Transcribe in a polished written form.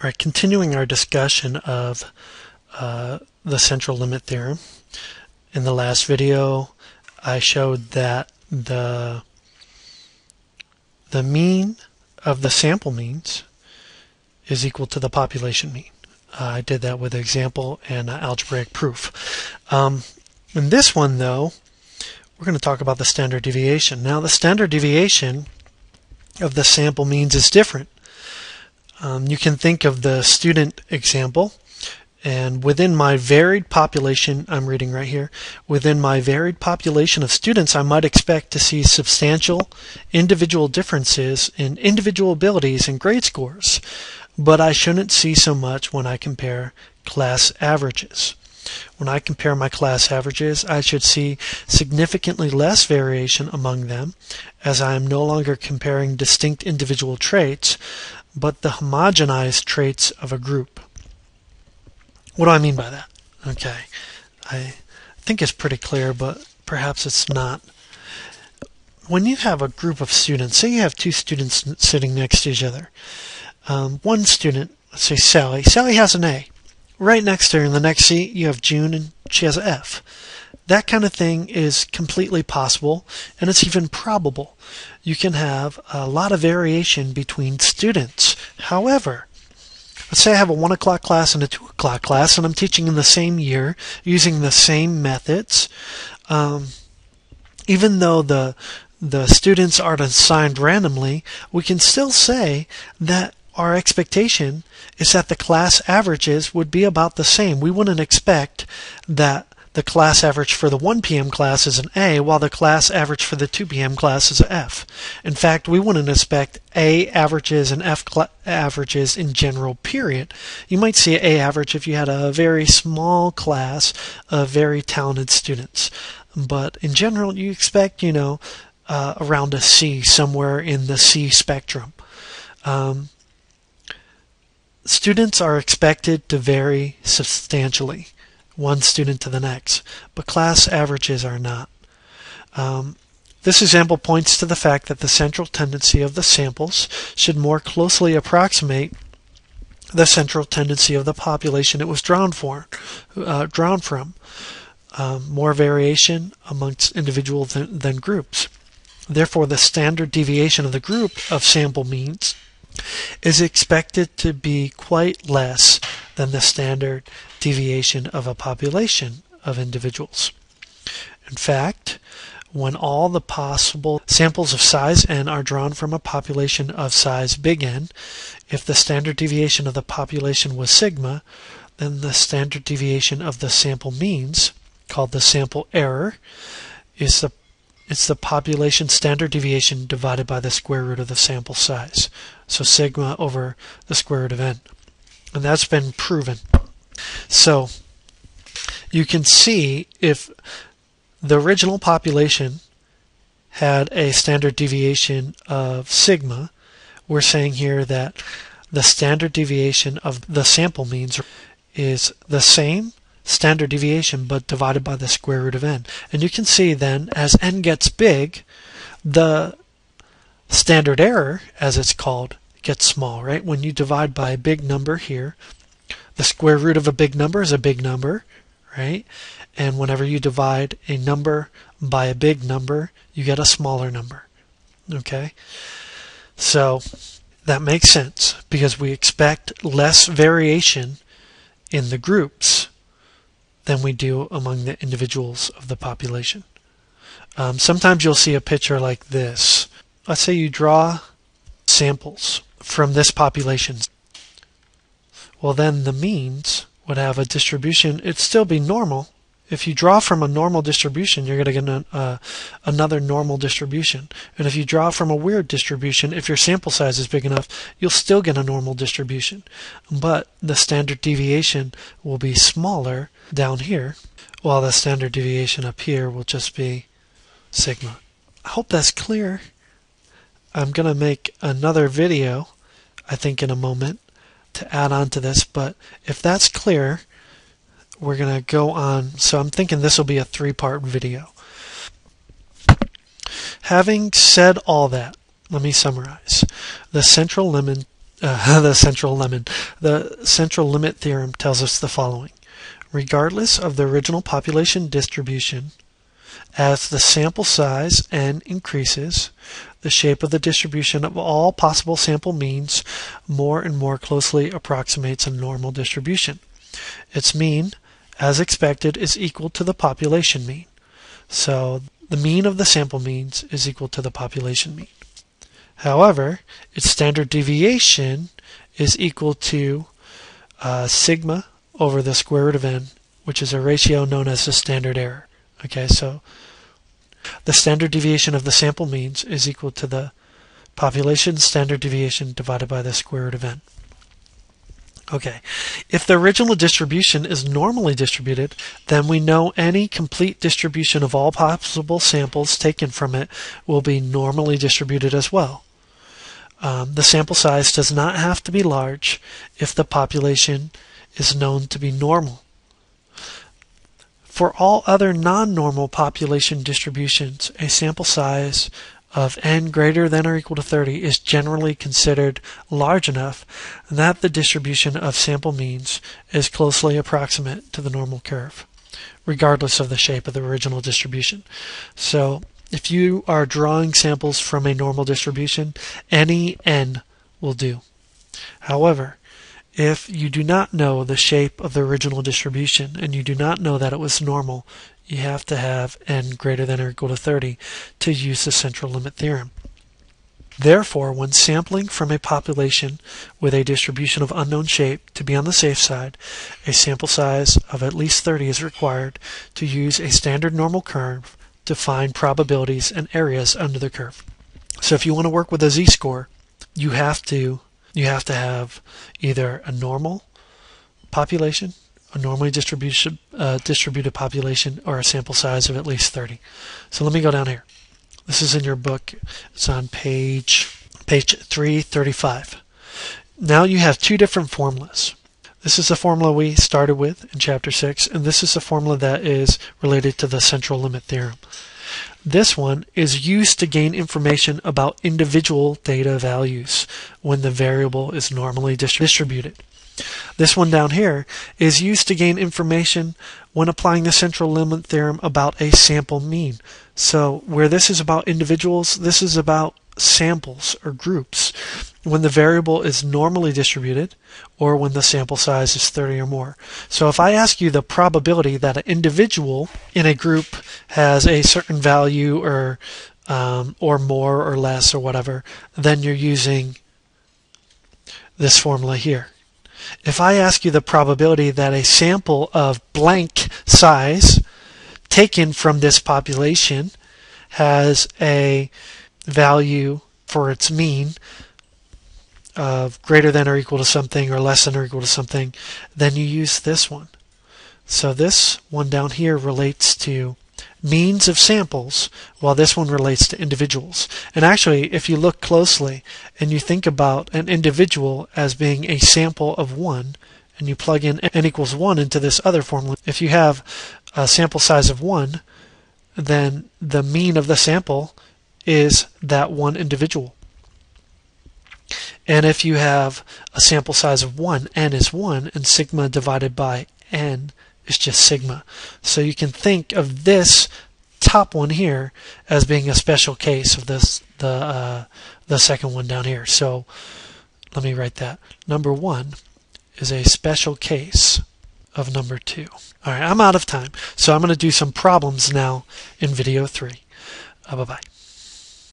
All right, continuing our discussion of the central limit theorem. In the last video, I showed that the mean of the sample means is equal to the population mean. I did that with an example and an algebraic proof. In this one, though, we're going to talk about the standard deviation. Now, the standard deviation of the sample means is different. You can think of the student example, and within my varied population, I'm reading right here, within my varied population of students, I might expect to see substantial individual differences in individual abilities and grade scores, but I shouldn't see so much when I compare class averages. When I compare my class averages, I should see significantly less variation among them, as I am no longer comparing distinct individual traits, but the homogenized traits of a group. What do I mean by that? Okay, I think it's pretty clear, but perhaps it's not. When you have a group of students, say you have two students sitting next to each other. One student, let's say Sally. Sally has an A. Right next to her in the next seat, you have June, and she has an F. That kind of thing is completely possible, and it's even probable. You can have a lot of variation between students. However, let's say I have a 1 o'clock class and a 2 o'clock class, and I'm teaching in the same year using the same methods. Even though the students are assigned randomly, we can still say that our expectation is that the class averages would be about the same. We wouldn't expect that the class average for the 1 p.m. class is an A, while the class average for the 2 p.m. class is an F. In fact, we wouldn't expect A averages and F averages in general, period. You might see an A average if you had a very small class of very talented students. But in general, you expect, around a C, somewhere in the C spectrum. Students are expected to vary substantially, one student to the next, but class averages are not. This example points to the fact that the central tendency of the samples should more closely approximate the central tendency of the population it was drawn from. More variation amongst individuals than groups. Therefore, the standard deviation of the group of sample means is expected to be quite less than the standard deviation of a population of individuals. In fact, when all the possible samples of size n are drawn from a population of size big N, if the standard deviation of the population was sigma, then the standard deviation of the sample means, called the sample error, is the population standard deviation divided by the square root of the sample size. So sigma over the square root of n. And that's been proven. So you can see if the original population had a standard deviation of sigma, we're saying here that the standard deviation of the sample means is the same standard deviation but divided by the square root of n. And you can see then as n gets big, the standard error, as it's called, gets small, right? When you divide by a big number here, the square root of a big number is a big number, right? And whenever you divide a number by a big number, you get a smaller number, okay? So that makes sense because we expect less variation in the groups than we do among the individuals of the population. Sometimes you'll see a picture like this. Let's say you draw samples from this population. Well, then the means would have a distribution. It'd still be normal. If you draw from a normal distribution, you're going to get another normal distribution. And if you draw from a weird distribution, if your sample size is big enough, you'll still get a normal distribution. But the standard deviation will be smaller down here, while the standard deviation up here will just be sigma. I hope that's clear. I'm going to make another video, I think in a moment, to add on to this, but if that's clear, we're going to go on. So I'm thinking this will be a 3-part video. Having said all that, let me summarize. The central limit the central limit. The central limit theorem tells us the following. Regardless of the original population distribution, as the sample size n increases, the shape of the distribution of all possible sample means more and more closely approximates a normal distribution. Its mean, as expected, is equal to the population mean. So the mean of the sample means is equal to the population mean. However, its standard deviation is equal to sigma over the square root of n, which is a ratio known as the standard error. Okay, so the standard deviation of the sample means is equal to the population standard deviation divided by the square root of n. Okay, if the original distribution is normally distributed, then we know any complete distribution of all possible samples taken from it will be normally distributed as well. The sample size does not have to be large if the population is known to be normal. For all other non-normal population distributions, a sample size of n greater than or equal to 30 is generally considered large enough that the distribution of sample means is closely approximate to the normal curve, regardless of the shape of the original distribution. So if you are drawing samples from a normal distribution, any n will do. However, if you do not know the shape of the original distribution and you do not know that it was normal, you have to have n greater than or equal to 30 to use the central limit theorem. Therefore, when sampling from a population with a distribution of unknown shape, to be on the safe side, a sample size of at least 30 is required to use a standard normal curve to find probabilities and areas under the curve. So if you want to work with a z-score, you have to have either a normal population, a normally distributed population, or a sample size of at least 30. So let me go down here. This is in your book. It's on page 335. Now you have two different formulas. This is the formula we started with in chapter 6, and this is the formula that is related to the central limit theorem. This one is used to gain information about individual data values when the variable is normally distributed. This one down here is used to gain information when applying the central limit theorem about a sample mean. So where this is about individuals, this is about samples or groups when the variable is normally distributed or when the sample size is 30 or more. So if I ask you the probability that an individual in a group has a certain value or more or less or whatever, then you're using this formula here. If I ask you the probability that a sample of blank size taken from this population has a value for its mean of greater than or equal to something or less than or equal to something, then you use this one. So this one down here relates to means of samples, while this one relates to individuals. And actually, if you look closely and you think about an individual as being a sample of 1, and you plug in n equals 1 into this other formula, if you have a sample size of 1, then the mean of the sample is that one individual. And if you have a sample size of 1, n is 1, and sigma divided by n is just sigma. So you can think of this top one here as being a special case of this, the second one down here. So let me write that. Number 1 is a special case of number 2. All right, I'm out of time, so I'm going to do some problems now in video 3. Bye-bye.